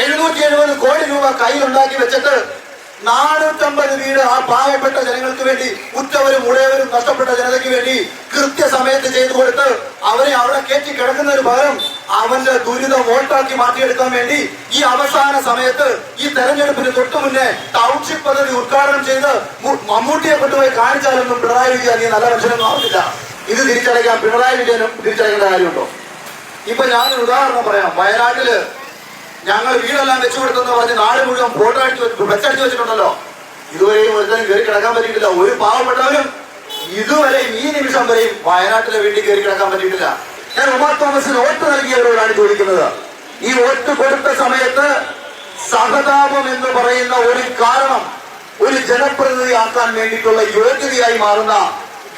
770 കോടി രൂപ കയ്യിലുണ്ടാക്കി വെച്ചിട്ട് 450 വീട് ആ പാവപ്പെട്ട ജനങ്ങൾക്ക് വേണ്ടി, ഉറ്റവരും ഉടയവരും നഷ്ടപ്പെട്ട ജനതയ്ക്ക് വേണ്ടി കൃത്യസമയത്ത് ചെയ്തു കൊടുത്ത് അവരെ അവിടെ കയറ്റി കിടക്കുന്നതിന് പകരം അവന്റെ ദുരിതം വോട്ടാക്കി മാറ്റിയെടുക്കാൻ വേണ്ടി ഈ അവസാന സമയത്ത് ഈ തെരഞ്ഞെടുപ്പിന് തൊട്ടു മുന്നേ ടൗൺഷിപ്പ് പദ്ധതി ഉദ്ഘാടനം ചെയ്ത് മമ്മൂട്ടിയെ കൊണ്ടുപോയി കാണിച്ചാലൊന്നും പിണറായി വിജയൻ ഈ നല്ല മനുഷ്യനൊന്നും ആവില്ല. ഇത് തിരിച്ചടയ്ക്കാൻ പിണറായി വിജയനും തിരിച്ചടയ്ക്കേണ്ട കാര്യമുണ്ടോ? ഇപ്പൊ ഞാനൊരു ഉദാഹരണം പറയാം. വയനാട്ടില് ഞങ്ങൾ വീടെല്ലാം വെച്ചു കൊടുത്തെന്ന് പറഞ്ഞ് നാട് മുഴുവൻ ഫോട്ടോ അടിച്ചു വെച്ചടിച്ചു വെച്ചിട്ടുണ്ടല്ലോ. ഇതുവരെയും ഒരുത്തനും കയറി കിടക്കാൻ പറ്റിയിട്ടില്ല. ഒരു പാവപ്പെട്ടവരും ഇതുവരെയും ഈ നിമിഷം വരെയും വയനാട്ടിലെ വീട്ടിൽ കയറി കിടക്കാൻ പറ്റിയിട്ടില്ല. ഞാൻ ഉമാ തോമസിന് വോട്ട് നൽകിയവരോടാണ് ചോദിക്കുന്നത്. ഈ വോട്ട് കൊടുത്ത സമയത്ത് സഹതാപം എന്ന് പറയുന്ന ഒരു കാരണം ഒരു ജനപ്രതിനിധിയാക്കാൻ വേണ്ടിയിട്ടുള്ള യോഗ്യതയായി മാറുന്ന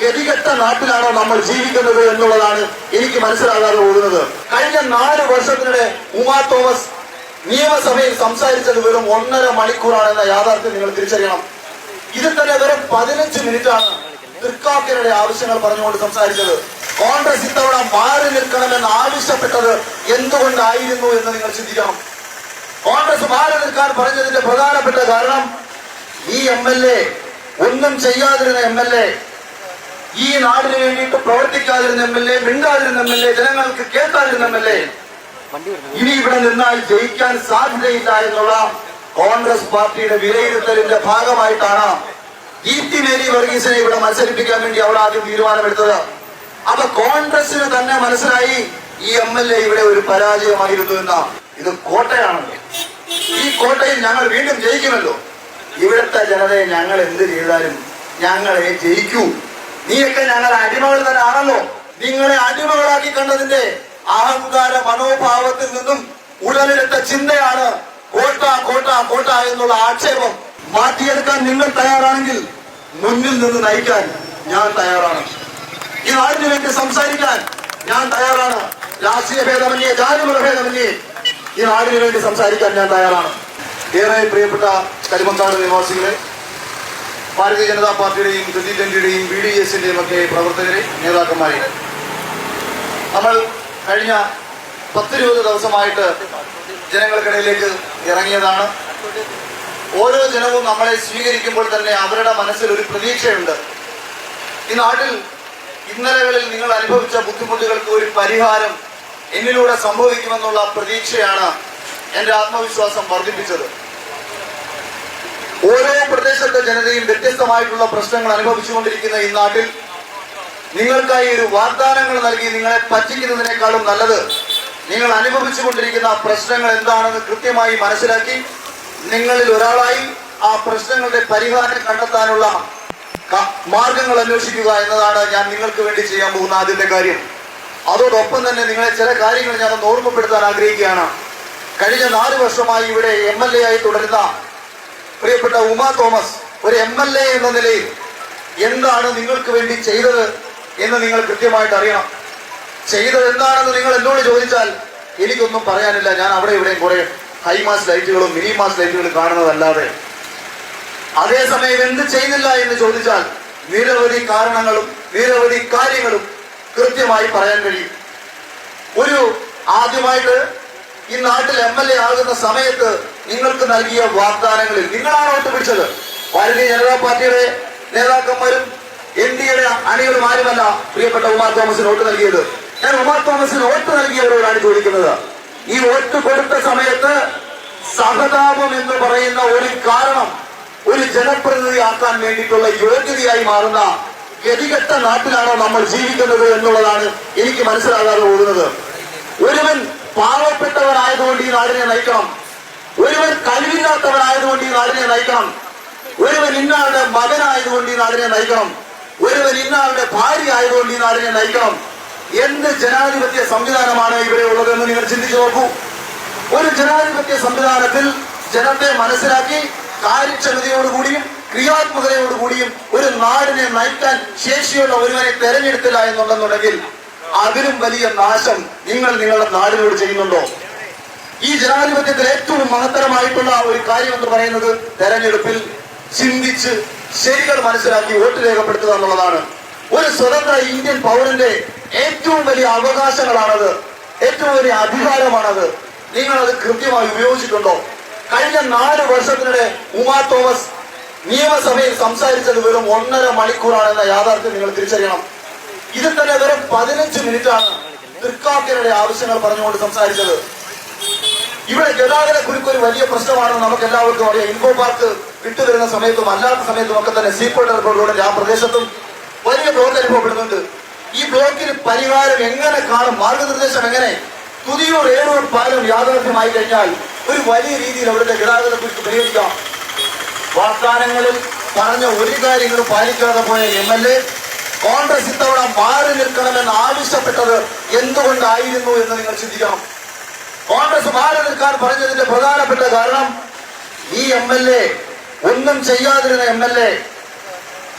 ഗതികെട്ട നാട്ടിലാണോ നമ്മൾ ജീവിക്കുന്നത് എന്നുള്ളതാണ് എനിക്ക് മനസ്സിലാകാതെ പോകുന്നത്. കഴിഞ്ഞ 4 വർഷത്തിനിടെ ഉമാ തോമസ് നിയമസഭയിൽ സംസാരിച്ചത് വെറും 1.5 മണിക്കൂറാണെന്ന യാഥാർത്ഥ്യം നിങ്ങൾ തിരിച്ചറിയണം. ഇതിൽ തന്നെ വെറും 15 മിനിറ്റാണ് തൃക്കാക്കരയുടെ ആവശ്യങ്ങൾ പറഞ്ഞുകൊണ്ട് സംസാരിച്ചത്. കോൺഗ്രസ് ഇത്തവണ മാറി നിൽക്കണമെന്ന് ആവശ്യപ്പെട്ടത് എന്തുകൊണ്ടായിരുന്നു എന്ന് നിങ്ങൾ ചിന്തിക്കണം. കോൺഗ്രസ് മാറി നിൽക്കാൻ പറഞ്ഞതിന്റെ പ്രധാനപ്പെട്ട കാരണം ഈ MLA, ഒന്നും ചെയ്യാതിരുന്ന MLA, ഈ നാടിന് വേണ്ടിയിട്ട് പ്രവർത്തിക്കാതിരുന്ന MLA, മിണ്ടാതിരുന്ന MLA, ജനങ്ങൾക്ക് കേൾക്കാതിരുന്ന MLA ഇനി ഇവിടെ നിന്നാൽ ജയിക്കാൻ സാധ്യതയില്ല എന്നുള്ള കോൺഗ്രസ് പാർട്ടിയുടെ വിലയിരുത്തലിന്റെ ഭാഗമായിട്ടാണ് ദീപ്തി മേരി വർഗീസിനെ ഇവിടെ മത്സരിപ്പിക്കാൻ വേണ്ടി അവർ ആദ്യം തീരുമാനമെടുത്തത്. അപ്പൊ കോൺഗ്രസിന് തന്നെ മനസ്സിലായി ഈ MLA ഇവിടെ ഒരു പരാജയമായിരുന്നു എന്ന. ഇത് കോട്ടയാണല്ലോ. ഈ കോട്ടയിൽ ഞങ്ങൾ വീണ്ടും ജയിക്കുമല്ലോ. ഇവിടുത്തെ ജനതയെ ഞങ്ങൾ എന്ത് ചെയ്താലും ഞങ്ങളെ ജയിക്കൂ. നീയൊക്കെ ഞങ്ങളെ അടിമകൾ തന്നെ ആണല്ലോ. നിങ്ങളെ അടിമകളാക്കി കണ്ടതിന്റെ അഹങ്കാര മനോഭാവത്തിൽ നിന്നും ഉടലെടുത്ത ചിന്തയാണ് കോട്ട കോട്ട കോട്ട എന്നുള്ള ആക്ഷേപം. മാറ്റിയെടുക്കാൻ നിങ്ങൾ തയ്യാറാണെങ്കിൽ മുന്നിൽ നിന്ന് നയിക്കാൻ ഞാൻ തയ്യാറാണ്. ഈ നാടിന് വേണ്ടി സംസാരിക്കാൻ ഞാൻ തയ്യാറാണ്. രാഷ്ട്രീയ ഭേദമന്യേ, ജാതിമത ഭേദമന്യേ ഈ നാടിന് വേണ്ടി സംസാരിക്കാൻ ഞാൻ തയ്യാറാണ്. ഏറെ പ്രിയപ്പെട്ട കരിമങ്കാട് നിവാസികളെ, ഭാരതീയ ജനതാ പാർട്ടിയുടെയും 2020-യുടെയും BDS-ന്റെയും ഒക്കെ പ്രവർത്തകരെ, നേതാക്കന്മാരെ, നമ്മൾ കഴിഞ്ഞ 10-20 ദിവസമായിട്ട് ജനങ്ങൾക്കിടയിലേക്ക് ഇറങ്ങിയതാണ്. ഓരോ ജനവും നമ്മളെ സ്വീകരിക്കുമ്പോൾ തന്നെ അവരുടെ മനസ്സിൽ ഒരു പ്രതീക്ഷയുണ്ട്. ഈ നാട്ടിൽ ഇന്നലകളിൽ നിങ്ങൾ അനുഭവിച്ച ബുദ്ധിമുട്ടുകൾക്ക് ഒരു പരിഹാരം എന്നിലൂടെ സംഭവിക്കുമെന്നുള്ള പ്രതീക്ഷയാണ് എൻ്റെ ആത്മവിശ്വാസം വർദ്ധിപ്പിച്ചത്. ഓരോ പ്രദേശത്തെ ജനതയും വ്യത്യസ്തമായിട്ടുള്ള പ്രശ്നങ്ങൾ അനുഭവിച്ചുകൊണ്ടിരിക്കുന്ന ഈ നാട്ടിൽ നിങ്ങൾക്കായി ഒരു വാഗ്ദാനങ്ങൾ നൽകി നിങ്ങളെ പറ്റിക്കുന്നതിനേക്കാളും നല്ലത് നിങ്ങൾ അനുഭവിച്ചുകൊണ്ടിരിക്കുന്ന പ്രശ്നങ്ങൾ എന്താണെന്ന് കൃത്യമായി മനസ്സിലാക്കി നിങ്ങളിൽ ഒരാളായി ആ പ്രശ്നങ്ങളുടെ പരിഹാരം കണ്ടെത്താനുള്ള മാർഗങ്ങൾ അന്വേഷിക്കുക എന്നതാണ് ഞാൻ നിങ്ങൾക്ക് വേണ്ടി ചെയ്യാൻ പോകുന്ന ആദ്യത്തെ കാര്യം. അതോടൊപ്പം തന്നെ നിങ്ങളെ ചില കാര്യങ്ങൾ ഞാൻ ഒന്ന് ഓർമ്മപ്പെടുത്താൻ ആഗ്രഹിക്കുകയാണ്. കഴിഞ്ഞ 4 വർഷമായി ഇവിടെ MLA ആയി തുടരുന്ന പ്രിയപ്പെട്ട ഉമാ തോമസ് ഒരു MLA എന്ന നിലയിൽ എന്താണ് നിങ്ങൾക്ക് വേണ്ടി ചെയ്തത് എന്ന് നിങ്ങൾ കൃത്യമായിട്ട് അറിയണം. ചെയ്തത് എന്താണെന്ന് നിങ്ങൾ എന്നോട് ചോദിച്ചാൽ എനിക്കൊന്നും പറയാനില്ല. ഞാൻ അവിടെ ഇവിടെയും കുറെ ഹൈമാസ് ലൈറ്റുകളും മിനി മാസ് ലൈറ്റുകളും കാണുന്നതല്ലാതെ. അതേസമയം എന്ത് ചെയ്യുന്നില്ല എന്ന് ചോദിച്ചാൽ നിരവധി കാരണങ്ങളും നിരവധി കാര്യങ്ങളും കൃത്യമായി പറയാൻ കഴിയും. ആദ്യമായിട്ട് ഈ നാട്ടിൽ MLA ആകുന്ന സമയത്ത് നിങ്ങൾക്ക് നൽകിയ വാഗ്ദാനങ്ങളിൽ നിങ്ങളാണ് വോട്ട് പിടിച്ചത്. ഭാരതീയ ജനതാ പാർട്ടിയുടെ നേതാക്കന്മാരും NDA-യുടെ അണികളും ആരുമല്ല പ്രിയപ്പെട്ട ഉമാ തോമസിന് വോട്ട് നൽകിയത്. ഞാൻ ഉമാ തോമസിന് വോട്ട് നൽകിയവരോടാണ് ചോദിക്കുന്നത്. ഈ വോട്ട് കൊടുത്ത സമയത്ത് സഹതാപം എന്ന് പറയുന്ന ഒരു കാരണം ഒരു ജനപ്രതിനിധിയാക്കാൻ വേണ്ടിയിട്ടുള്ള യോഗ്യതയായി മാറുന്ന ഗതികെട്ട നാട്ടിലാണോ നമ്മൾ ജീവിക്കുന്നത് എന്നുള്ളതാണ് എനിക്ക് മനസ്സിലാകാതെ പോകുന്നത്. ഒരുവൻ പാവപ്പെട്ടവരായതുകൊണ്ട് ഈ നാടിനെ നയിക്കണം, ഒരുവൻ കഴിവില്ലാത്തവരായതുകൊണ്ട് ഈ നാടിനെ നയിക്കണം, ഒരുവൻ ഇന്നാളുടെ മകനായതുകൊണ്ട് ഈ നാടിനെ നയിക്കണം, ഒരുവൻ ഇന്നാളുടെ ഭാര്യ ആയതുകൊണ്ട് ഈ നാടിനെ നയിക്കണം. എന്ത് ജനാധിപത്യ സംവിധാനമാണ് ഇവിടെ ഉള്ളതെന്ന് നിങ്ങൾ ചിന്തിച്ചു നോക്കൂ. ഒരു ജനാധിപത്യ സംവിധാനത്തിൽ ജനത്തെ മനസ്സിലാക്കി കാര്യക്ഷമതയോടുകൂടിയും ക്രിയാത്മകതയോടുകൂടിയും ഒരു നാടിനെ നയിക്കാൻ ശേഷിയുള്ള ഒരുവനെ തെരഞ്ഞെടുത്തില്ല എന്നുണ്ടെന്നുണ്ടെങ്കിൽ അതിലും വലിയ നാശം നിങ്ങൾ നിങ്ങളുടെ നാടിനോട് ചെയ്യുന്നുണ്ടോ? ഈ ജനാധിപത്യത്തിൽ ഏറ്റവും മഹത്തരമായിട്ടുള്ള ഒരു കാര്യം എന്ന് പറയുന്നത് തെരഞ്ഞെടുപ്പിൽ ചിന്തിച്ച് ശരികൾ മനസ്സിലാക്കി വോട്ട് രേഖപ്പെടുത്തുക എന്നുള്ളതാണ്. ഒരു സ്വതന്ത്ര ഇന്ത്യൻ പൗരന്റെ ഏറ്റവും വലിയ അവകാശങ്ങളാണത്, ഏറ്റവും വലിയ അധികാരമാണത്. നിങ്ങളത് കൃത്യമായി ഉപയോഗിച്ചിട്ടുണ്ടോ? കഴിഞ്ഞ 4 വർഷത്തിനിടെ ഉമാ തോമസ് നിയമസഭയിൽ സംസാരിച്ചത് വെറും 1.5 മണിക്കൂറാണെന്ന യാഥാർത്ഥ്യം നിങ്ങൾ തിരിച്ചറിയണം. ഇതിൽ തന്നെ വെറും 15 മിനിറ്റാണ് തൃക്കാക്കരയുടെ ആവശ്യങ്ങൾ പറഞ്ഞുകൊണ്ട് സംസാരിച്ചത്. ഇവിടെ ഗതാഗത കുരുക്ക് ഒരു വലിയ പ്രശ്നമാണെന്ന് നമുക്ക് എല്ലാവർക്കും അറിയാം. ഇൻഫോ പാർക്ക് വിട്ടുവരുന്ന സമയത്തും അല്ലാത്ത സമയത്തും ഒക്കെ തന്നെ സീപോർട്ട് എയർപോർട്ടിലൂടെ ആ പ്രദേശത്തും വലിയ ബ്ലോക്ക് അനുഭവപ്പെടുന്നുണ്ട്. ഈ ബ്ലോക്കിന് പരിഹാരം എങ്ങനെ കാണും, മാർഗനിർദ്ദേശം എങ്ങനെ? തുതിയൂർ ഏഴൂർ പാലം യാഥാർത്ഥ്യമായി കഴിഞ്ഞാൽ ഒരു വലിയ രീതിയിൽ അവിടുത്തെ ഗതാഗത കുരുക്ക് പരിഹരിക്കാം. വാഗ്ദാനങ്ങളിൽ പറഞ്ഞ ഒരു കാര്യങ്ങളും പാലിക്കാതെ പോയ MLA കോൺഗ്രസ് ഇത്തവണ മാറി നിൽക്കണമെന്ന് ആവശ്യപ്പെട്ടത് എന്തുകൊണ്ടായിരുന്നു എന്ന് നിങ്ങൾ ചിന്തിക്കണം. കോൺഗ്രസ് മാറി നിൽക്കാൻ പറഞ്ഞതിന്റെ പ്രധാനപ്പെട്ട കാരണം ഈ MLA ഒന്നും ചെയ്യാതിരുന്ന MLA,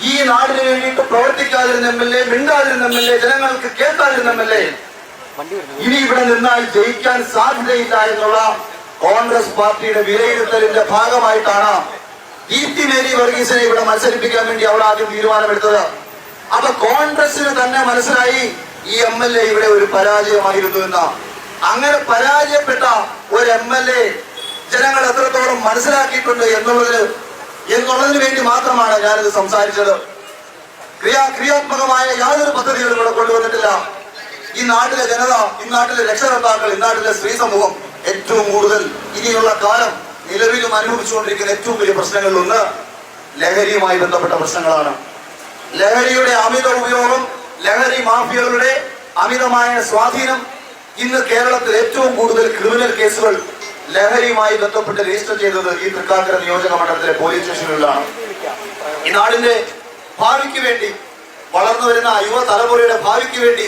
ഈ നാടിന് വേണ്ടിയിട്ട് പ്രവർത്തിക്കാതിരുന്ന MLA, മിണ്ടാതിരുന്ന MLA, ജനങ്ങൾക്ക് കേൾക്കാതിരുന്ന MLA ഇനി ഇവിടെ നിന്നാൽ ജയിക്കാൻ സാധ്യതയില്ല എന്നുള്ള കോൺഗ്രസ് പാർട്ടിയുടെ വിലയിരുത്തലിന്റെ ഭാഗമായിട്ടാണ് ദീപ്തി മേരി വർഗീസിനെ ഇവിടെ മത്സരിപ്പിക്കാൻ വേണ്ടി അവർ ആദ്യം തീരുമാനമെടുത്തത്. അപ്പൊ കോൺഗ്രസിന് തന്നെ മനസ്സിലായി ഈ MLA ഇവിടെ ഒരു പരാജയമായിരുന്നു എന്ന്. അങ്ങനെ പരാജയപ്പെട്ട ഒരു MLA ജനങ്ങൾ എത്രത്തോളം മനസ്സിലാക്കിയിട്ടുണ്ട് എന്നുള്ളതിന് വേണ്ടി മാത്രമാണ് ഞാനിത് സംസാരിച്ചത്. ക്രിയാത്മകമായ യാതൊരു പദ്ധതികളും ഇവിടെ കൊണ്ടുവന്നിട്ടില്ല. ഈ നാട്ടിലെ ജനത, ഈ നാട്ടിലെ രക്ഷകർത്താക്കൾ, ഈ നാട്ടിലെ സ്ത്രീ സമൂഹം ഏറ്റവും കൂടുതൽ ഇനിയുള്ള കാലം നിലവിലും അനുഭവിച്ചുകൊണ്ടിരിക്കുന്ന ഏറ്റവും വലിയ പ്രശ്നങ്ങളിലൊന്ന് ലഹരിയുമായി ബന്ധപ്പെട്ട പ്രശ്നങ്ങളാണ്. ലഹരിയുടെ അമിത ഉപയോഗം, ലഹരി മാഫിയകളുടെ അമിതമായ സ്വാധീനം. ഇന്ന് കേരളത്തിൽ ഏറ്റവും കൂടുതൽ ക്രിമിനൽ കേസുകൾ ലഹരിയുമായി ബന്ധപ്പെട്ട് രജിസ്റ്റർ ചെയ്തത് ഈ തൃക്കാക്കര നിയോജക മണ്ഡലത്തിലെ പോലീസ് സ്റ്റേഷനുകളിലാണ്. ഈ നാടിന്റെ ഭാവിക്ക് വേണ്ടി, വളർന്നു വരുന്ന യുവ തലമുറയുടെ ഭാവിക്ക് വേണ്ടി,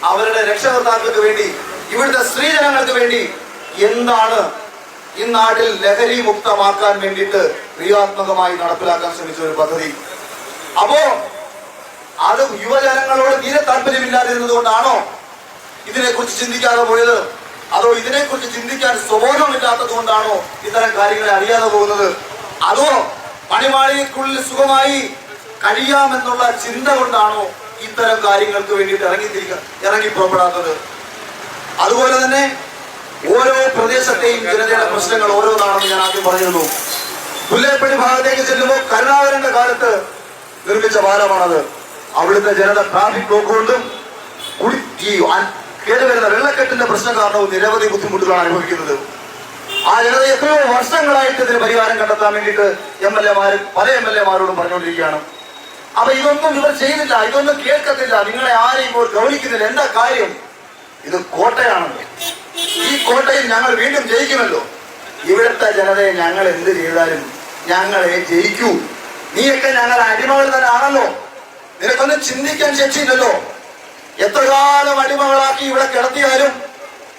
അവരുടെ രക്ഷകർത്താക്കൾക്ക് വേണ്ടി, ഇവിടുത്തെ സ്ത്രീജനങ്ങൾക്ക് വേണ്ടി എന്താണ് ഈ നാട്ടിൽ ലഹരി മുക്തമാക്കാൻ വേണ്ടിയിട്ട് ക്രിയാത്മകമായി നടപ്പിലാക്കാൻ ശ്രമിച്ച ഒരു പദ്ധതി? അപ്പോ അത് യുവജനങ്ങളോട് തീരെ താല്പര്യമില്ലാതിരുന്നത് കൊണ്ടാണോ ഇതിനെക്കുറിച്ച് ചിന്തിക്കാതെ പോയത്? അതോ ഇതിനെക്കുറിച്ച് ചിന്തിക്കാൻ സ്വബോധമില്ലാത്തത് കൊണ്ടാണോ ഇത്തരം കാര്യങ്ങളെ അറിയാതെ പോകുന്നത്? അതോ പണിമാളികൾക്കുള്ളിൽ സുഖമായി കഴിയാമെന്നുള്ള ചിന്ത കൊണ്ടാണോ ഇത്തരം കാര്യങ്ങൾക്ക് വേണ്ടിയിട്ട് ഇറങ്ങി പുറപ്പെടാത്തത്? അതുപോലെ തന്നെ ഓരോ പ്രദേശത്തെയും ജനതയുടെ പ്രശ്നങ്ങൾ ഓരോന്നാണെന്ന് ഞാൻ ആദ്യം പറഞ്ഞിരുന്നു. പുല്ലേപ്പള്ളി ഭാഗത്തേക്ക് ചെല്ലുമ്പോൾ കരുണാകരന്റെ കാലത്ത് നിർമ്മിച്ച പാലമാണത്. അവിടുത്തെ ജനത ട്രാഫിക് ബ്ലോക്ക് കൊണ്ടും കേടുവരുന്ന വെള്ളക്കെട്ടിന്റെ പ്രശ്നം കാരണവും നിരവധി ബുദ്ധിമുട്ടുകളാണ് അനുഭവിക്കുന്നത്. ആ ജനത എത്രയോ വർഷങ്ങളായിട്ട് ഇതിന് പരിഹാരം കണ്ടെത്താൻ വേണ്ടിയിട്ട് പല MLA-മാരോടും പറഞ്ഞുകൊണ്ടിരിക്കുകയാണ്. അപ്പൊ ഇതൊന്നും ഇവർ ചെയ്യുന്നില്ല, ഇതൊന്നും കേൾക്കത്തില്ല, നിങ്ങളെ ആരെയും ഇവർ ഗൗനിക്കുന്നില്ല. എന്താ കാര്യം? ഇത് കോട്ടയാണല്ലോ. ഈ കോട്ടയിൽ ഞങ്ങൾ വീണ്ടും ജയിക്കുമല്ലോ. ഇവിടുത്തെ ജനതയെ ഞങ്ങൾ എന്ത് ചെയ്താലും ഞങ്ങളെ ജയിക്കൂ. നീയൊക്കെ ഞങ്ങൾ അടിമകൾ തന്നെ ആണല്ലോ, നിനക്കൊന്നും ചിന്തിക്കാൻ ശേഷിയില്ലല്ലോ. എത്ര കാലം അടിമകളാക്കി ഇവിടെ കിടത്തിയാലും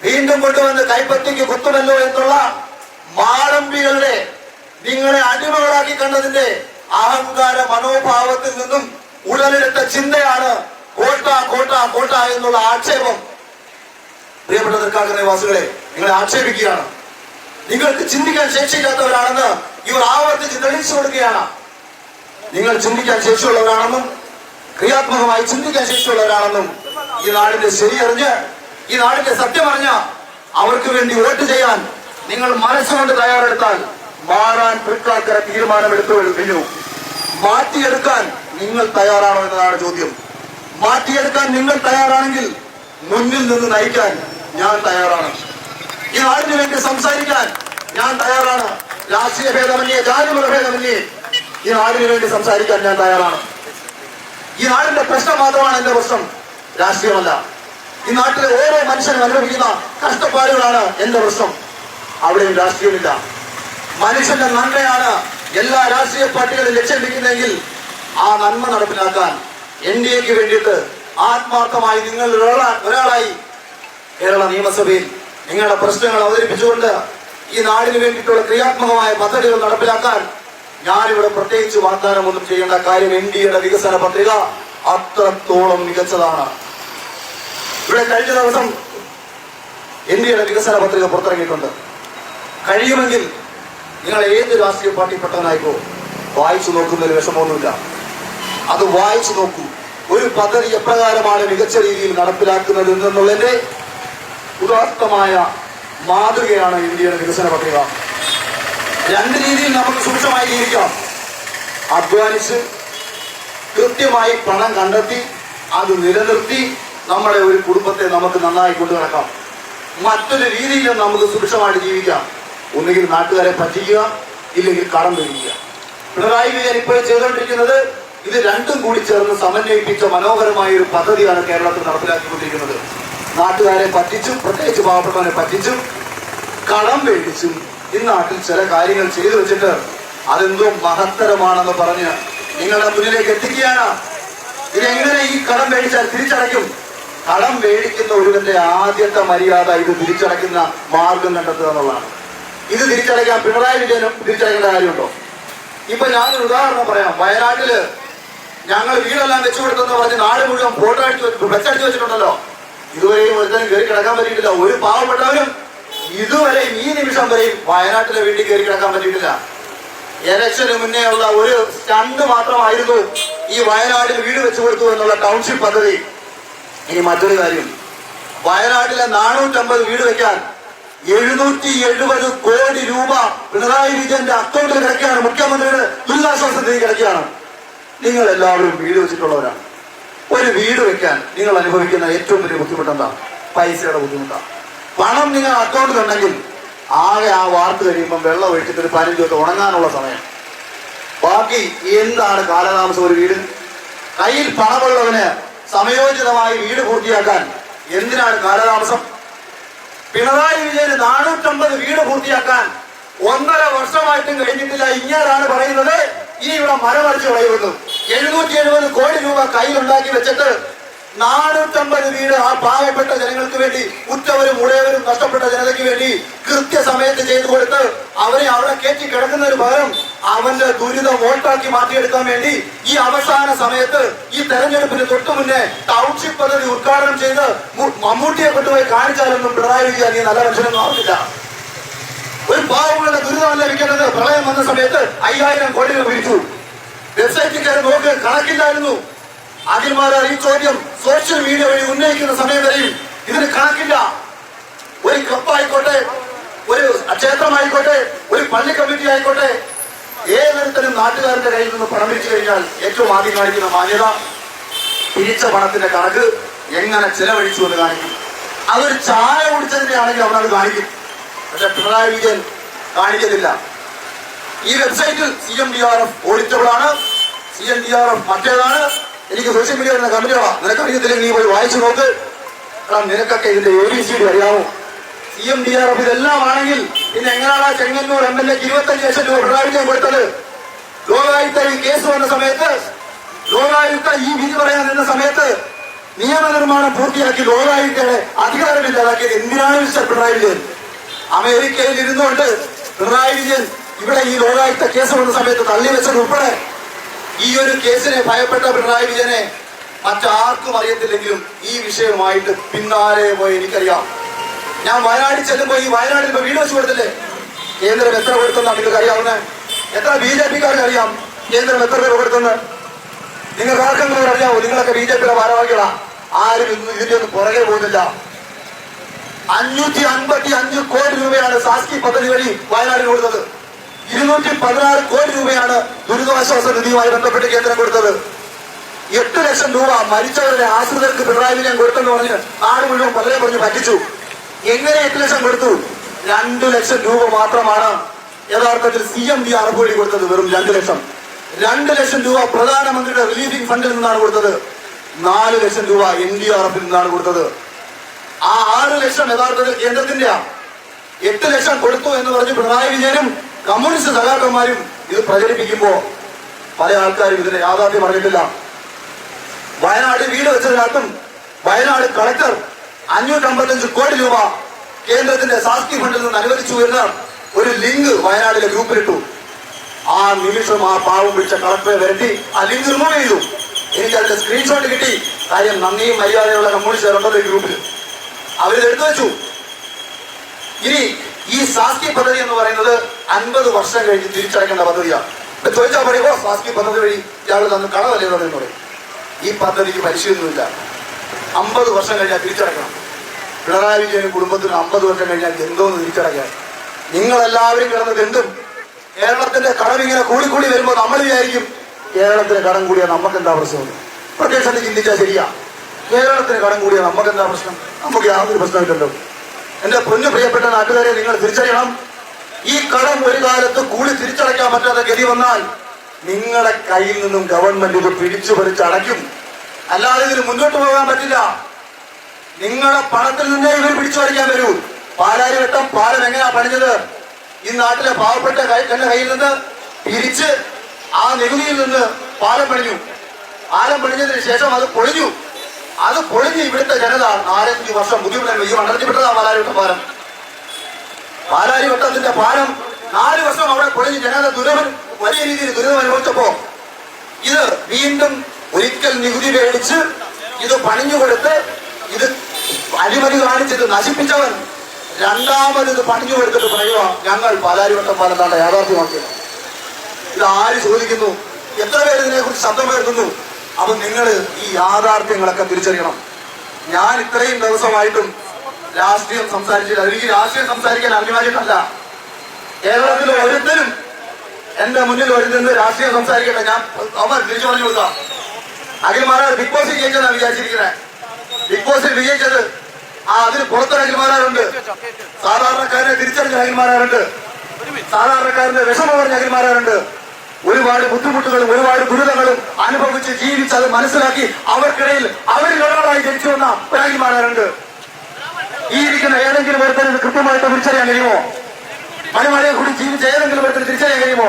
വീണ്ടും കൊണ്ടുവന്ന് കൈപ്പറ്റിക്ക് കുത്തുമല്ലോ എന്നുള്ള മാടമ്പികളുടെ നിങ്ങളെ അടിമകളാക്കി കണ്ടതിന്റെ അഹങ്കാര മനോഭാവത്തിൽ നിന്നും ഉടലെടുത്ത ചിന്തയാണ് കോട്ട കോട്ട കോട്ട എന്നുള്ള ആക്ഷേപം. പ്രിയപ്പെട്ട തൃക്കാക്കര നിവാസികളെ, നിങ്ങളെ ആക്ഷേപിക്കുകയാണ്. നിങ്ങൾക്ക് ചിന്തിക്കാൻ ശേഷിയില്ലാത്തവരാണെന്ന് ഇവർ ആവർത്തിച്ച് തെളിയിച്ചു കൊടുക്കുകയാണ്. നിങ്ങൾ ചിന്തിക്കാൻ ശേഷിയുള്ളവരാണെന്നും ക്രിയാത്മകമായി ചിന്തിക്കാൻ ശേഷിയുള്ളവരാണെന്നും ഈ നാടിന്റെ ശരിയറിഞ്ഞ്, ഈ നാടിന്റെ സത്യമറിഞ്ഞ അവർക്ക് വേണ്ടി വോട്ട് ചെയ്യാൻ നിങ്ങൾ മനസ്സുകൊണ്ട് തയ്യാറെടുത്താൽ മാറാൻ തൃക്കാക്കര തീരുമാനമെടുത്തു കഴിഞ്ഞു. മാറ്റിയെടുക്കാൻ നിങ്ങൾ തയ്യാറാണോ എന്നതാണ് ചോദ്യം. മാറ്റിയെടുക്കാൻ നിങ്ങൾ തയ്യാറാണെങ്കിൽ മുന്നിൽ നിന്ന് നയിക്കാൻ ഞാൻ തയ്യാറാണ്. ഈ നാടിന് വേണ്ടി സംസാരിക്കാൻ ഞാൻ തയ്യാറാണ്. രാഷ്ട്രീയ ഭേദമന്യേ, ജാതിമത ഭേദമന്യേ ഈ നാടിന് വേണ്ടി സംസാരിക്കാൻ ഞാൻ തയ്യാറാണ്. ഈ നാടിന്റെ പ്രശ്നം മാത്രമാണ് എന്റെ പ്രശ്നം, രാഷ്ട്രീയമല്ല. ഈ നാട്ടിലെ ഓരോ മനുഷ്യനും അനുഭവിക്കുന്ന കഷ്ടപ്പാടുകളാണ് എന്റെ പ്രശ്നം. അവിടെയും രാഷ്ട്രീയമില്ല. മനുഷ്യന്റെ നന്മയാണ് എല്ലാ രാഷ്ട്രീയ പാർട്ടികളും ലക്ഷ്യം വെക്കുന്നതെങ്കിൽ ആ നന്മ നടപ്പിലാക്കാൻ NDAക്ക് വേണ്ടിയിട്ട് ആത്മാർത്ഥമായി നിങ്ങൾ ഒരാളായി കേരള നിയമസഭയിൽ നിങ്ങളുടെ പ്രശ്നങ്ങൾ അവതരിപ്പിച്ചുകൊണ്ട് ഈ നാടിന് വേണ്ടിയിട്ടുള്ള ക്രിയാത്മകമായ പദ്ധതികൾ നടപ്പിലാക്കാൻ ഞാനിവിടെ പ്രത്യേകിച്ച് വാഗ്ദാനമൊന്നും ചെയ്യേണ്ട കാര്യം. NDAയുടെ വികസന പത്രിക അത്രത്തോളം മികച്ചതാണ്. ഇവിടെ കഴിഞ്ഞ ദിവസം NDAയുടെ വികസന പത്രിക പുറത്തിറങ്ങിയിട്ടുണ്ട്. കഴിയുമെങ്കിൽ നിങ്ങൾ ഏത് രാഷ്ട്രീയ പാർട്ടിപ്പെട്ടവനായിക്കോ വായിച്ചു നോക്കുന്നതിൽ വിഷമമൊന്നുമില്ല. അത് വായിച്ചു നോക്കൂ. ഒരു പദ്ധതി എപ്രകാരമാണ് മികച്ച രീതിയിൽ നടപ്പിലാക്കുന്നത് എന്നുള്ളതിന്റെ ഉദാത്തമായ മാതൃകയാണ് ഇന്ത്യയുടെ വികസന പത്രിക. രണ്ട് രീതിയിൽ നമുക്ക് സൂക്ഷ്മമായി ജീവിക്കാം. അധ്വാനിച്ച് കൃത്യമായി പണം കണ്ടെത്തി അത് നിലനിർത്തി നമ്മുടെ ഒരു കുടുംബത്തെ നമുക്ക് നന്നായി കൊണ്ടു നടക്കാം. മറ്റൊരു രീതിയിലും നമുക്ക് സുഭിക്ഷമായിട്ട് ജീവിക്കാം. ഒന്നുകിൽ നാട്ടുകാരെ പറ്റിക്കുക, ഇല്ലെങ്കിൽ കടം മേടിക്കുക. പിണറായി വിജയൻ ഇപ്പോൾ ചെയ്തുകൊണ്ടിരിക്കുന്നത് ഇത് രണ്ടും കൂടി ചേർന്ന് സമന്വയിപ്പിച്ച മനോഹരമായ ഒരു പദ്ധതിയാണ് കേരളത്തിൽ നടപ്പിലാക്കിക്കൊണ്ടിരിക്കുന്നത്. നാട്ടുകാരെ പറ്റിച്ചും പ്രത്യേകിച്ച് പാവപ്പെട്ടവനെ പറ്റിച്ചും കടം മേടിച്ചും ഈ നാട്ടിൽ ചില കാര്യങ്ങൾ ചെയ്തു വെച്ചിട്ട് അതെന്തോ മഹത്തരമാണെന്ന് പറഞ്ഞ് നിങ്ങളുടെ മുന്നിലേക്ക് എത്തിക്കുകയാണ്. ഇതെങ്ങനെ ഈ കടം മേടിച്ചാൽ തിരിച്ചടയ്ക്കും? കടം മേടിക്കുന്ന ഒരുവന്റെ ആദ്യത്തെ മര്യാദ ഇത് തിരിച്ചടയ്ക്കുന്ന മാർഗം കണ്ടെത്തുക എന്നുള്ളതാണ്. ഇത് തിരിച്ചടയ്ക്കാൻ പിണറായി വിജയനും തിരിച്ചടയ്ക്കേണ്ട കാര്യമുണ്ടോ? ഇപ്പൊ ഞാനൊരു ഉദാഹരണം പറയാം. വയനാട്ടില് ഞങ്ങൾ വീടെല്ലാം വെച്ചു കൊടുത്തെന്ന് പറഞ്ഞ് നാട് മുഴുവൻ ഫോട്ടോ വെച്ചടിച്ചു വെച്ചിട്ടുണ്ടല്ലോ. ഇതുവരെയും ഒരുത്തനും കയറി കിടക്കാൻ പറ്റിയിട്ടില്ല. ഒരു പാവപ്പെട്ടവരും ഇതുവരെയും ഈ നിമിഷം വരെയും വയനാട്ടിലെ വീട്ടിൽ കയറി കിടക്കാൻ പറ്റിയിട്ടില്ല. ഇലക്ഷന് മുന്നേ ഉള്ള ഒരു സ്റ്റണ്ട് മാത്രമായിരുന്നു ഈ വയനാട്ടിൽ വീട് വെച്ചു കൊടുത്തു എന്നുള്ള ടൗൺഷിപ്പ് പദ്ധതി. ഇനി മറ്റൊരു കാര്യം, വയനാട്ടിലെ 450 വീട് വെക്കാൻ 770 കോടി രൂപ പിണറായി വിജയന്റെ അക്കൗണ്ടിൽ കിടക്കുകയാണ്. മുഖ്യമന്ത്രിയുടെ ദുരിതാശ്വാസ നിധി കിടക്കുകയാണ്. നിങ്ങൾ എല്ലാവരും വീട് വെച്ചിട്ടുള്ളവരാണ്. ഒരു വീട് വെക്കാൻ നിങ്ങൾ അനുഭവിക്കുന്ന ഏറ്റവും വലിയ ബുദ്ധിമുട്ടെന്താ? പൈസയുടെ ബുദ്ധിമുട്ടാണ്. പണം നിങ്ങൾ അക്കൗണ്ടിലുണ്ടെങ്കിൽ ആകെ ആ വാർത്ത കഴിയുമ്പം വെള്ളം ഒഴിച്ചിട്ട് ഒരു 15 ദിവസം ഉണങ്ങാനുള്ള സമയം. ബാക്കി എന്താണ് കാലതാമസം? ഒരു വീട് കയ്യിൽ പണമുള്ളവന് സമയോചിതമായി വീട് പൂർത്തിയാക്കാൻ എന്തിനാണ് കാലതാമസം? പിണറായി വിജയന് 450 വീട് പൂർത്തിയാക്കാൻ 1.5 വർഷമായിട്ടും കഴിഞ്ഞിട്ടില്ല. ഇങ്ങനെയാണ് പറയുന്നത് ഇനി ഇവിടെ മരമറിച്ച് കളയുമെന്നും. 770 കോടി രൂപ കയ്യിലുണ്ടാക്കി വെച്ചിട്ട് 450 വീട് ആ പാവപ്പെട്ട ജനങ്ങൾക്ക് വേണ്ടി, ഉറ്റവരും ഉടയവരും നഷ്ടപ്പെട്ട ജനതയ്ക്ക് വേണ്ടി കൃത്യസമയത്ത് ചെയ്തു കൊടുത്ത് അവരെ അവിടെ കയറ്റി കിടക്കുന്നതിന് പകരം അവന്റെ ദുരിതം വോട്ടാക്കി മാറ്റിയെടുക്കാൻ വേണ്ടി ഈ അവസാന സമയത്ത് ഈ തെരഞ്ഞെടുപ്പിന് തൊട്ടു മുന്നേ ടൗൺഷിപ്പ് പദ്ധതി ഉദ്ഘാടനം ചെയ്ത് മമ്മൂട്ടിയെ കൊണ്ടുപോയി കാണിച്ചാലൊന്നും പിണറായി വിജയൻ ഈ നല്ല മനുഷ്യനൊന്നും ആവില്ല. ഒരു പാവങ്ങളുടെ ദുരിതം ലഭിക്കേണ്ടത് പ്രളയം വന്ന സമയത്ത് 5000 കോടി രൂപ പിരിച്ചു. വെബ്സൈറ്റിൽ കയറി നോക്ക്, കണക്കില്ലായിരുന്നു. അഖിൽമാരാർ ഈ ചോദ്യം സോഷ്യൽ മീഡിയ വഴി ഉന്നയിക്കുന്ന സമയം വരെയും ഇതിന് കണക്കില്ല. ഒരു ക്ലബ് ആയിക്കോട്ടെ, ഒരു ക്ഷേത്രമായിക്കോട്ടെ, ഒരു പള്ളി കമ്മിറ്റി ആയിക്കോട്ടെ, ഏതൊരുത്തരും നാട്ടുകാരുടെ കയ്യിൽ നിന്ന് പണം പിരിച്ചു കഴിഞ്ഞാൽ ഏറ്റവും ആദ്യം കാണിക്കുന്ന മാന്യത പിരിച്ച പണത്തിന്റെ കണക്ക് എങ്ങനെ ചിലവഴിച്ചു എന്ന് കാണിക്കും. അതൊരു ചായ കുടിച്ചതിന്റെ ആണെങ്കിൽ അവനത് കാണിക്കും. പക്ഷെ പിണറായി വിജയൻ കാണിക്കത്തില്ല. ഈ വെബ്സൈറ്റിൽ CMDRF ഓഡിറ്റബിൾ ആണ്, CMDRF മറ്റേതാണ്. എനിക്ക് സോഷ്യൽ മീഡിയ വരുന്ന കമ്പനികളാണ്. നിനക്ക് അറിയത്തില്ലെങ്കിൽ നീ പോയി വായിച്ചു നോക്ക്. കാരണം നിനക്കൊക്കെ ഇതിന്റെ ABCD അറിയാമോ? CMDRF ഇതെല്ലാം ആണെങ്കിൽ പിന്നെ എങ്ങനെയാണ് ചെങ്ങന്നൂർ MLAക്ക് 25 ലക്ഷം രൂപ പിണറായി വിജയൻ കൊടുത്തത്? ലോകായുക്ത ഈ കേസ് വന്ന സമയത്ത്, ലോകായുക്ത ഈ വിധി പറയാൻ നിന്ന സമയത്ത് നിയമനിർമ്മാണം പൂർത്തിയാക്കി ലോകായുക്തയുടെ അധികാരമില്ലാതാക്കിയത് എന്തിനാണ് മിസ്റ്റർ പിണറായി വിജയൻ? അമേരിക്കയിൽ ഇരുന്നുകൊണ്ട് പിണറായി വിജയൻ ഇവിടെ ഈ ലോകായുക്ത കേസ് വന്ന സമയത്ത് തള്ളിവെച്ചത് ഉൾപ്പെടെ ഈ ഒരു കേസിനെ ഭയപ്പെട്ട പിണറായി വിജയനെ മറ്റാർക്കും അറിയത്തില്ലെങ്കിലും ഈ വിഷയവുമായിട്ട് പിന്നാലെ പോയി എനിക്കറിയാം. ഞാൻ വയനാട്ടിൽ ചെല്ലുമ്പോൾ ഈ വയനാട്ടിൽ ഇപ്പൊ വീട് വെച്ച് കൊടുത്തില്ലേ? കേന്ദ്രം എത്ര കൊടുത്തെന്നാണ് നിങ്ങൾക്ക് അറിയാവുന്നത്? എത്ര BJP-ക്കാർക്ക് അറിയാം കേന്ദ്രം എത്ര രൂപ കൊടുത്തെന്ന്? നിങ്ങൾക്ക് ആർക്കെങ്കിലും അറിയാവോ? നിങ്ങളൊക്കെ BJP-യുടെ ഭാരവാഹികളാ. ആരും ഇതിന്റെ ഒന്നും പുറകെ പോകുന്നില്ല. 555 കോടി രൂപയാണ് സാസ്കി പദ്ധതി വഴി വയനാടിന് കൊടുത്തത്. 216 കോടി രൂപയാണ് ദുരിതാശ്വാസ നിധിയുമായി ബന്ധപ്പെട്ട് കേന്ദ്രം കൊടുത്തത്. 8 ലക്ഷം രൂപ മരിച്ചവരുടെ ആശ്രിതർക്ക് പിണറായി വിജയൻ കൊടുത്തെന്ന് പറഞ്ഞ് നാട് മുഴുവൻ പലരെ പറഞ്ഞ് പറ്റിച്ചു. എങ്ങനെ 8 ലക്ഷം കൊടുത്തു? 2 ലക്ഷം രൂപ മാത്രമാണ് യഥാർത്ഥത്തിൽ CMDRF വഴി കൊടുത്തത്. വെറും 2 ലക്ഷം. 2 ലക്ഷം രൂപ പ്രധാനമന്ത്രിയുടെ റിലീഫിംഗ് ഫണ്ടിൽ നിന്നാണ് കൊടുത്തത്. 4 ലക്ഷം രൂപ NDRF-ൽ നിന്നാണ് കൊടുത്തത്. ആ 6 ലക്ഷം യഥാർത്ഥത്തിൽ കേന്ദ്രത്തിന്റെയാ. 8 ലക്ഷം കൊടുത്തു എന്ന് പറഞ്ഞ് പിണറായി വിജയനും കമ്മ്യൂണിസ്റ്റ് സഖാക്കന്മാരും ഇത് പ്രചരിപ്പിക്കുമ്പോ പല ആൾക്കാരും ഇതിനെ യാഥാർത്ഥ്യം അറിഞ്ഞിട്ടില്ല. വയനാട് വീട് വെച്ചതിനകത്തും വയനാട് കളക്ടർ 555 കോടി രൂപ കേന്ദ്രത്തിന്റെ സാസ്കി ഫണ്ടിൽ നിന്ന് അനുവദിച്ചു എന്ന് ഒരു ലിങ്ക് വയനാടിലെ ഗ്രൂപ്പിലിട്ടു. ആ നിമിഷം ആ പാവം പിടിച്ച കളക്ടറെ വരട്ടി ആ ലിങ്ക് റിമൂവ് ചെയ്തു. എനിക്ക് അതിന്റെ സ്ക്രീൻഷോട്ട് കിട്ടി. കാര്യം നന്ദിയും മര്യാദയുള്ള കമ്മ്യൂണിസ്റ്റുകാരുണ്ടല്ലോ ഈ ഗ്രൂപ്പിൽ. അവരിത് എടുത്തു വെച്ചു. ഇനി ഈ സാസ്കി പദ്ധതി എന്ന് പറയുന്നത് 50 വർഷം കഴിഞ്ഞ് തിരിച്ചടയ്ക്കേണ്ട പദ്ധതിയാണ്. ചോദിച്ചാൽ പറയുമ്പോ സാസ്കി പദ്ധതി വഴി ഇയാൾ തന്ന് കടമല്ലേ എന്ന് പറയും. ഈ പദ്ധതിക്ക് പരിശീലനമില്ല. 50 വർഷം കഴിഞ്ഞാൽ തിരിച്ചടക്കണം. പിണറായി വിജയനും കുടുംബത്തിന് 50 വർഷം കഴിഞ്ഞാൽ എന്തോന്ന് തിരിച്ചടക്കാൻ നിങ്ങളെല്ലാവരും കിടന്നത് എന്തും. കേരളത്തിന്റെ കടം ഇങ്ങനെ കൂടിക്കൂടി വരുമ്പോൾ നമ്മൾ വിചാരിക്കും കേരളത്തിന് കടം കൂടിയാൽ നമുക്ക് എന്താ പ്രശ്നം. പ്രത്യക്ഷത്തിൽ ചിന്തിച്ചാൽ ശരിയാ, കേരളത്തിന് കടം കൂടിയാൽ നമുക്ക് എന്താ പ്രശ്നം? നമുക്ക് യാതൊരു പ്രശ്നമില്ലല്ലോ. എന്റെ പൊന്നു പ്രിയപ്പെട്ട നാട്ടുകാരെ, നിങ്ങൾ തിരിച്ചറിയണം, ഈ കടം ഒരു കാലത്ത് കൂടി തിരിച്ചടയ്ക്കാൻ പറ്റാത്ത ഗതി വന്നാൽ നിങ്ങളുടെ കയ്യിൽ നിന്നും ഗവൺമെന്റ് ഇത് പിടിച്ചു പറിച്ച് അടയ്ക്കും. അല്ലാതെ ഇതിന് മുന്നോട്ട് പോകാൻ പറ്റില്ല. നിങ്ങളുടെ പണത്തിൽ നിന്നേ ഇവർ പിടിച്ചു പറിക്കാൻ വരൂ. പാലാരിവട്ടം പാലം എങ്ങനെയാ പണിഞ്ഞത്? ഈ നാട്ടിലെ പാവപ്പെട്ട കയ്യിൽ നിന്ന് പിരിച്ച് ആ നികുതിയിൽ നിന്ന് പാലം പണിഞ്ഞു. പാലം പണിഞ്ഞതിന് ശേഷം അത് പൊളിഞ്ഞു. ഇവിടുത്തെ ജനത 4-5 വർഷം ബുദ്ധിമുട്ടാണ്. ഈ മണ്ഡലത്തിൽപ്പെട്ടതാ പാലാരിവട്ടം പാലം. പാലാരിവട്ടത്തിന്റെ പാലം 4 വർഷം അവിടെ പൊളിഞ്ഞ് ജനത വലിയ രീതിയിൽ ദുരിതം അനുഭവിച്ചപ്പോ ഇത് വീണ്ടും ഒരിക്കൽ നികുതി മേടിച്ച് ഇത് പണിഞ്ഞു കൊടുത്ത് ഇത് അഴിമതി കാണിച്ചിട്ട് നശിപ്പിച്ചവൻ രണ്ടാമത് ഇത് പണിഞ്ഞു കൊടുത്തിട്ട് പറയുക ഞങ്ങൾ പാലാരിവട്ടം പാലം താണ്ട യാഥാർത്ഥ്യമാക്കിയത്. ഇത് ആര് ചോദിക്കുന്നു? എത്ര പേര് ഇതിനെ കുറിച്ച് ശബ്ദം ഉയർത്തുന്നു? അപ്പൊ നിങ്ങൾ ഈ യാഥാർത്ഥ്യങ്ങളൊക്കെ തിരിച്ചറിയണം. ഞാൻ ഇത്രയും ദിവസമായിട്ടും രാഷ്ട്രീയം സംസാരിച്ചില്ല. എനിക്ക് രാഷ്ട്രീയം സംസാരിക്കാൻ അനിവാര്യമല്ല. കേരളത്തിലെ ഒരുത്തരും എന്റെ മുന്നിൽ വരുന്നത് രാഷ്ട്രീയം സംസാരിക്കട്ടെ. ഞാൻ അവർ തിരിച്ചു പറഞ്ഞു കൊടുക്കാം. അഖിൽമാരാർ ബിഗ് ബോസിൽ ജയിച്ചെന്നാണ് വിചാരിച്ചിരിക്കുന്നത്. ബിഗ് ബോസിൽ വിജയിച്ചത് അതിന് പുറത്തൊരു അഖിൽമാരാറുണ്ട്, സാധാരണക്കാരനെ തിരിച്ചറിഞ്ഞ അഖിൽമാരാറുണ്ട്, സാധാരണക്കാരന്റെ വിഷമം പറഞ്ഞ അഖിൽമാരാറുണ്ട്. ഒരുപാട് ബുദ്ധിമുട്ടുകളും ഒരുപാട് ദുരിതങ്ങളും അനുഭവിച്ച് ജീവിച്ച് അത് മനസ്സിലാക്കി അവർക്കിടയിൽ അവരിൽ ഒരാളായി ജനിച്ചു വന്ന ഒരു അഖിൽമാരാറുണ്ട്. ഈ ഇരിക്കുന്ന ഏതെങ്കിലും ഒരുത്തരം കൃത്യമായിട്ട് തിരിച്ചറിയാൻ കഴിയുമോ? മലമലയെ കൂടി ജീവിച്ച ഏതെങ്കിലും ഒരുത്തരം തിരിച്ചറിയാൻ കഴിയുമോ?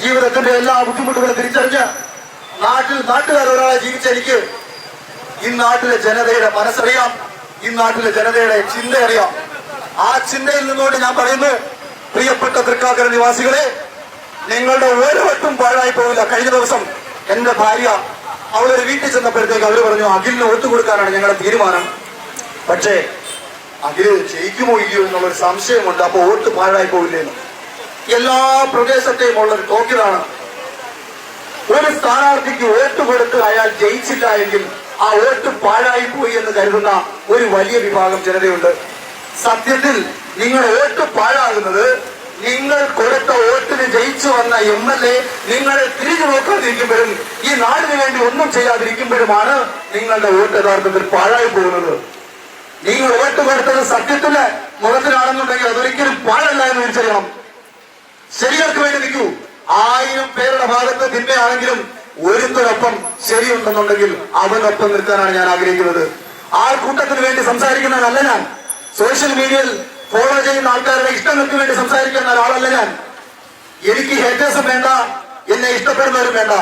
ജീവിതത്തിന്റെ എല്ലാ ബുദ്ധിമുട്ടുകളും തിരിച്ചറിഞ്ഞ് നാട്ടുകാർ ഒരാളെ ജീവിച്ച എനിക്ക് ഈ നാട്ടിലെ ജനതയുടെ മനസ്സറിയാം, ഈ നാട്ടിലെ ജനതയുടെ ചിന്ത അറിയാം. ആ ചിന്തയിൽ നിന്നുകൊണ്ട് ഞാൻ പറയുന്നു, പ്രിയപ്പെട്ട തൃക്കാക്കര നിവാസികളെ, നിങ്ങളുടെ ഒരു വട്ടും പാഴായി പോകില്ല. കഴിഞ്ഞ ദിവസം എന്റെ ഭാര്യ അവളൊരു വീട്ടിൽ ചെന്നപ്പോഴത്തേക്ക് അവര് പറഞ്ഞു അഖിലിന് വോട്ട് കൊടുക്കാനാണ് ഞങ്ങളുടെ തീരുമാനം. പക്ഷേ അഖില് ജയിക്കുമോ ഇല്ലയോ എന്നുള്ളൊരു സംശയമുണ്ട്. അപ്പൊ വോട്ട് പാഴായി പോകില്ലേന്ന്. എല്ലാ പ്രദേശത്തെയും ഉള്ളൊരു ടോക്കിലാണ്. ഒരു സ്ഥാനാർത്ഥിക്ക് വോട്ട് കൊടുത്ത് അയാൾ ജയിച്ചില്ല എങ്കിൽ ആ വോട്ട് പാഴായി പോയി എന്ന് കരുതുന്ന ഒരു വലിയ വിഭാഗം ജനതയുണ്ട്. സത്യത്തിൽ നിങ്ങളുടെ വോട്ട് പാഴാകുന്നത് നിങ്ങൾ കൊടുത്ത വോട്ടിന് ജയിച്ചു വന്ന MLA നിങ്ങളെ തിരിഞ്ഞു നോക്കാതിരിക്കുമ്പോഴും ഈ നാടിന് വേണ്ടി ഒന്നും ചെയ്യാതിരിക്കുമ്പോഴുമാണ് നിങ്ങളുടെ വോട്ട് യഥാർത്ഥത്തിൽ പാഴായി പോകുന്നത്. നിങ്ങൾ വോട്ട് കൊടുത്തത് സത്യത്തിന് മുഖത്തിനാണെന്നുണ്ടെങ്കിൽ അതൊരിക്കലും പാഴല്ല എന്ന് തിരിച്ചറിയണം. ശരികൾക്ക് വേണ്ടി നിൽക്കൂ. 1000 പേരുടെ ഭാഗത്ത് തിന്മയാണെങ്കിലും ഒരുത്തരൊപ്പം ശരിയുണ്ടെന്നുണ്ടെങ്കിൽ അവനൊപ്പം നിൽക്കാനാണ് ഞാൻ ആഗ്രഹിക്കുന്നത്. ആൾക്കൂട്ടത്തിന് വേണ്ടി സംസാരിക്കുന്നവരല്ല ഞാൻ. സോഷ്യൽ മീഡിയയിൽ ഫോളോ ചെയ്യുന്ന ആൾക്കാരുടെ ഇഷ്ടങ്ങൾക്ക് വേണ്ടി സംസാരിക്കുന്ന ഒരാളല്ല ഞാൻ. എനിക്ക് ഹേറ്റേഴ്സും വേണ്ട, എന്നെ ഇഷ്ടപ്പെടുന്നവരും വേണ്ട.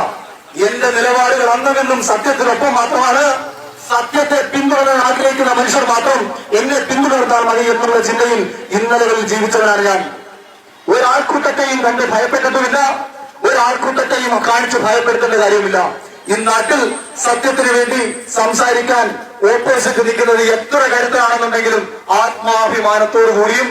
എന്റെ നിലപാടുകൾ അന്നെന്നും സത്യത്തിനൊപ്പം മാത്രമാണ്. സത്യത്തെ പിന്തുടരാൻ ആഗ്രഹിക്കുന്ന മനുഷ്യർ മാത്രം എന്നെ പിന്തുടർന്നാൽ മതി എന്നുള്ള ചിന്തയിൽ ഇന്നലകളിൽ ജീവിച്ചവനാണ് ഞാൻ. ഒരാൾക്കൂട്ടത്തെയും കണ്ട് ഭയപ്പെട്ടിട്ടുമില്ല, ഒരാൾക്കൂട്ടത്തെയും കാണിച്ച് ഭയപ്പെടുത്തേണ്ട കാര്യമില്ല. ഈ നാട്ടിൽ സത്യത്തിന് വേണ്ടി സംസാരിക്കാൻ ഓപ്പോസിറ്റ് നിൽക്കുന്നത് എത്ര കരുത്താണെന്നുണ്ടെങ്കിലും ആത്മാഭിമാനത്തോടു കൂടിയും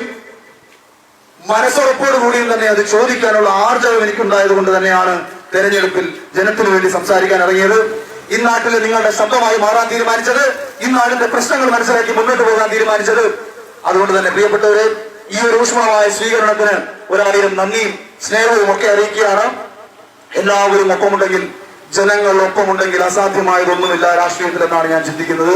മനസ്സുറപ്പോടു കൂടിയും തന്നെ അത് ചോദിക്കാനുള്ള ആർജവം എനിക്കുണ്ടായത് കൊണ്ട് തന്നെയാണ് തെരഞ്ഞെടുപ്പിൽ ജനത്തിനു വേണ്ടി സംസാരിക്കാൻ ഇറങ്ങിയത്. ഈ നാട്ടിൽ നിങ്ങളുടെ ശബ്ദമായി മാറാൻ തീരുമാനിച്ചത്, ഈ നാടിന്റെ പ്രശ്നങ്ങൾ മനസ്സിലാക്കി മുന്നോട്ട് പോകാൻ തീരുമാനിച്ചത്. അതുകൊണ്ട് തന്നെ പ്രിയപ്പെട്ടവരെ, ഈ ഒരു ഊഷ്മളമായ സ്വീകരണത്തിന് 1000 നന്ദിയും സ്നേഹവും ഒക്കെ അറിയിക്കുകയാണ്. എല്ലാവരും ഒപ്പമുണ്ടെങ്കിൽ, ജനങ്ങൾ ഒപ്പമുണ്ടെങ്കിൽ അസാധ്യമായതൊന്നുമില്ല രാഷ്ട്രീയത്തിലെന്നാണ് ഞാൻ ചിന്തിക്കുന്നത്.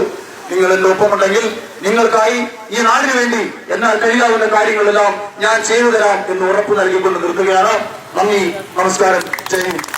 നിങ്ങൾ എന്റെ ഒപ്പമുണ്ടെങ്കിൽ നിങ്ങൾക്കായി ഈ നാടിന് വേണ്ടി എന്നാൽ കഴിയാവുന്ന കാര്യങ്ങളെല്ലാം ഞാൻ ചെയ്തു തരാം എന്ന് ഉറപ്പ് നൽകിക്കൊണ്ട് നിർത്തുകയാണ്. നന്ദി, നമസ്കാരം, ജയ് ഹിന്ദ്.